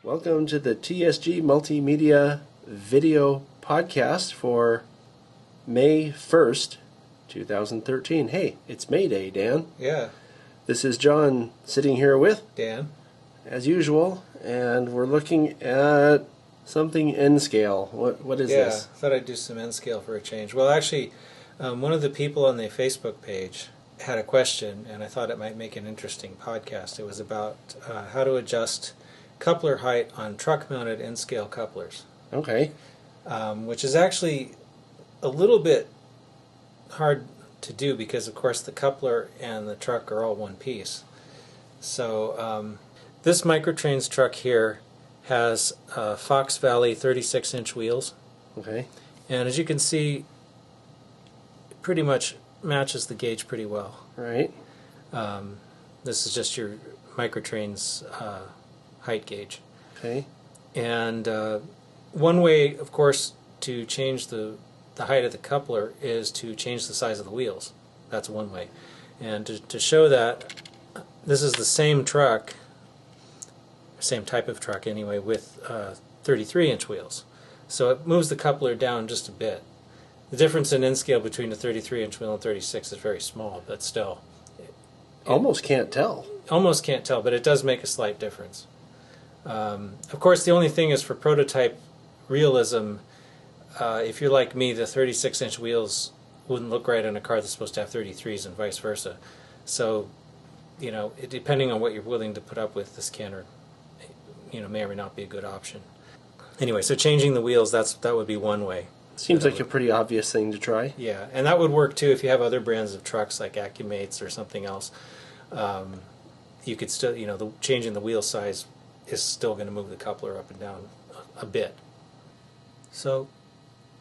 Welcome to the TSG Multimedia video podcast for May 1st, 2013. Hey, it's May Day, Dan. Yeah. This is John sitting here with Dan. as usual, and we're looking at something N-scale. What is this? Yeah, thought I'd do some N-scale for a change. Well, actually, one of the people on the Facebook page had a question, and I thought it might make an interesting podcast. It was about how to adjust coupler height on truck-mounted N-scale couplers. Okay. Which is actually a little bit hard to do because, of course, the coupler and the truck are all one piece. So this Microtrains truck here has Fox Valley 36-inch wheels. Okay. And as you can see, it pretty much matches the gauge pretty well. Right. This is just your Microtrains height gauge. Okay. And one way, of course, to change the height of the coupler is to change the size of the wheels. That's one way. And to show that, this is the same truck, same type of truck anyway, with 33-inch wheels. So it moves the coupler down just a bit. The difference in N-scale between a 33-inch wheel and 36 is very small, but still. Almost can't tell. Almost can't tell, but it does make a slight difference. Of course, the only thing is for prototype realism, if you're like me, the 36-inch wheels wouldn't look right on a car that's supposed to have 33s and vice versa. So, you know, depending on what you're willing to put up with, this canter, you know, may or may not be a good option. Anyway, so changing the wheels, that would be one way. Seems like a pretty obvious thing to try. Yeah, and that would work too if you have other brands of trucks like Accumates or something else. You could still, you know, changing the wheel size is still going to move the coupler up and down a bit. So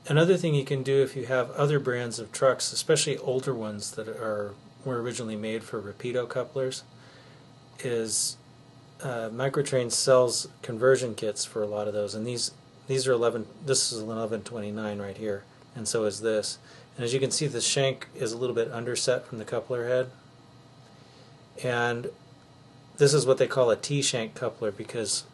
another thing you can do if you have other brands of trucks, especially older ones that were originally made for Rapido couplers, is Microtrains sells conversion kits for a lot of those, and these are 11. This is 1129 right here, and so is this. And as you can see, the shank is a little bit underset from the coupler head, and this is what they call a T-shank coupler because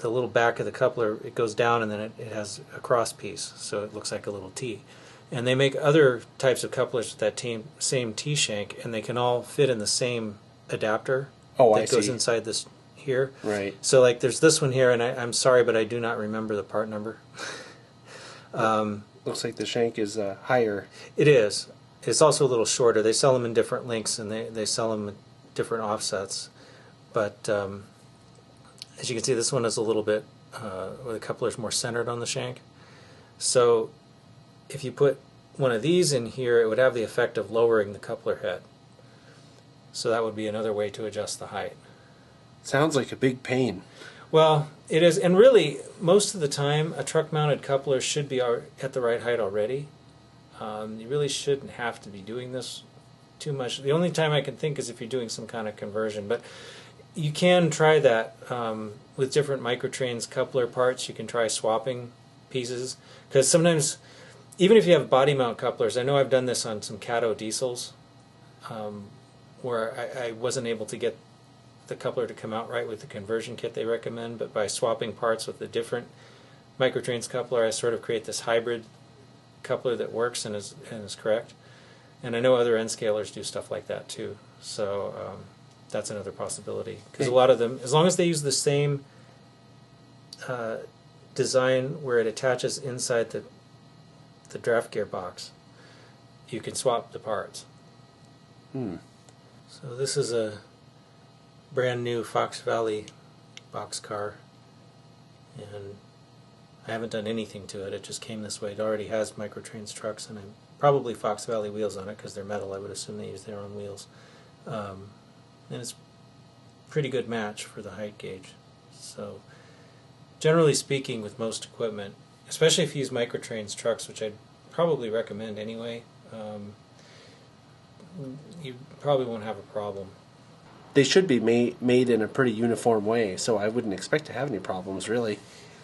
the little back of the coupler, it goes down and then it has a cross piece, so it looks like a little T. And they make other types of couplers with that same T-shank, and they can all fit in the same adapter that goes inside this here. Right. So like there's this one here, and I'm sorry, but I do not remember the part number. Looks like the shank is higher. It is. It's also a little shorter. They sell them in different lengths, and they sell them in different offsets. But as you can see, this one is a little bit, where the coupler is more centered on the shank. So if you put one of these in here, it would have the effect of lowering the coupler head. So that would be another way to adjust the height. Sounds like a big pain. Well, it is, and really, most of the time, a truck-mounted coupler should be at the right height already. You really shouldn't have to be doing this too much. The only time I can think is if you're doing some kind of conversion, but you can try that with different Microtrains coupler parts. You can try swapping pieces, because sometimes, even if you have body mount couplers, I know I've done this on some Cato diesels, where I wasn't able to get the coupler to come out right with the conversion kit they recommend, but by swapping parts with a different Microtrains coupler, I sort of create this hybrid coupler that works and is correct. And I know other N-scalers do stuff like that too, so that's another possibility. Because a lot of them, as long as they use the same design where it attaches inside the draft gear box, you can swap the parts. So this is a brand new Fox Valley boxcar, and I haven't done anything to it. It just came this way. It already has Microtrains trucks and probably Fox Valley wheels on it because they're metal. I would assume they use their own wheels. And it's a pretty good match for the height gauge. So generally speaking, with most equipment, especially if you use Microtrains trucks, which I'd probably recommend anyway, you probably won't have a problem. They should be made in a pretty uniform way, so I wouldn't expect to have any problems, really.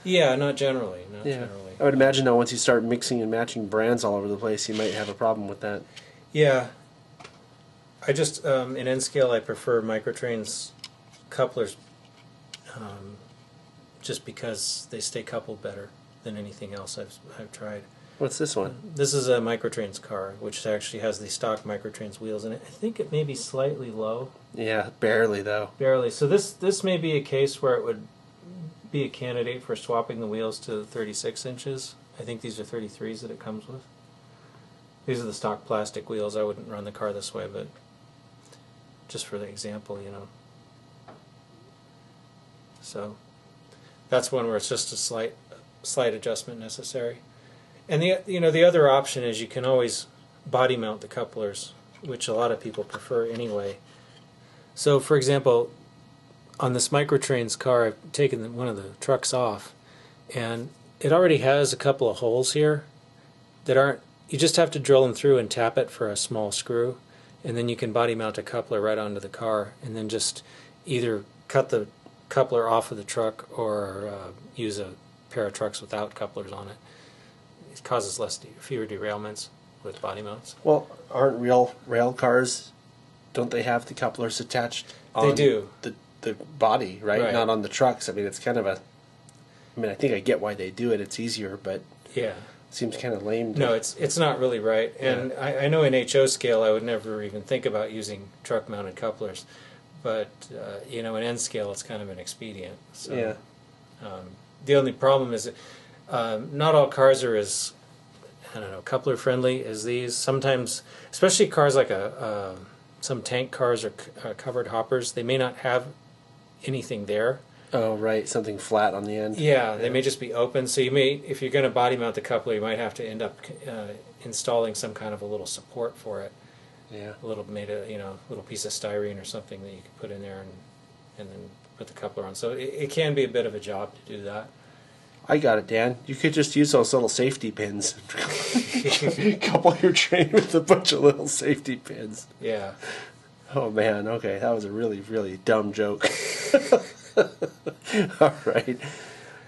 Yeah, not generally. Not generally. I would imagine now once you start mixing and matching brands all over the place, you might have a problem with that. Yeah. I just, in N-scale, I prefer Microtrains couplers just because they stay coupled better than anything else I've tried. What's this one? This is a Microtrains car, which actually has the stock Microtrains wheels in it. I think it may be slightly low. Yeah, barely though. Barely. So this may be a case where it would be a candidate for swapping the wheels to 36 inches. I think these are 33s that it comes with. These are the stock plastic wheels. I wouldn't run the car this way, but just for the example, you know. So that's one where it's just a slight adjustment necessary. And the other option is you can always body mount the couplers, which a lot of people prefer anyway. So for example, on this Microtrains car, I've taken one of the trucks off, and it already has a couple of holes here that aren't, you just have to drill them through and tap it for a small screw, and then you can body mount a coupler right onto the car, and then just either cut the coupler off of the truck or use a pair of trucks without couplers on it. It causes fewer derailments with body mounts. Well, aren't real rail cars, don't they have the couplers attached on They do. the body, right? Right. Not on the trucks. I mean, it's kind of I think I get why they do it. It's easier, but Yeah. it seems kind of lame. No, it's not really right. And yeah. I know in HO scale I would never even think about using truck-mounted couplers. But, in N scale it's kind of an expedient. So, yeah. The only problem is that not all cars are as, coupler friendly as these. Sometimes, especially cars like some tank cars or covered hoppers, they may not have anything there. Oh, right. Something flat on the end. Yeah, they may just be open. So you may, if you're going to body mount the coupler, you might have to end up installing some kind of a little support for it. Yeah. A little little piece of styrene or something that you can put in there and then put the coupler on. So it can be a bit of a job to do that. I got it, Dan. You could just use those little safety pins. Couple your train with a bunch of little safety pins. Yeah. Oh, man. Okay, that was a really, really dumb joke. All right.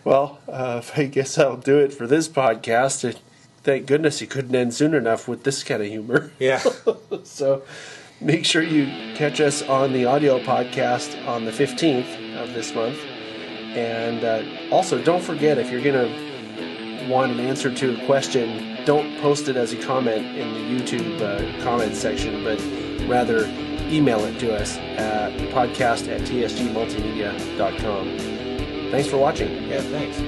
Well, I guess I'll do it for this podcast. Thank goodness you couldn't end soon enough with this kind of humor. Yeah. So make sure you catch us on the audio podcast on the 15th of this month. And also, don't forget, if you're going to want an answer to a question, don't post it as a comment in the YouTube comment section, but rather email it to us at podcast@tsgmultimedia.com. Thanks for watching. Yeah, thanks.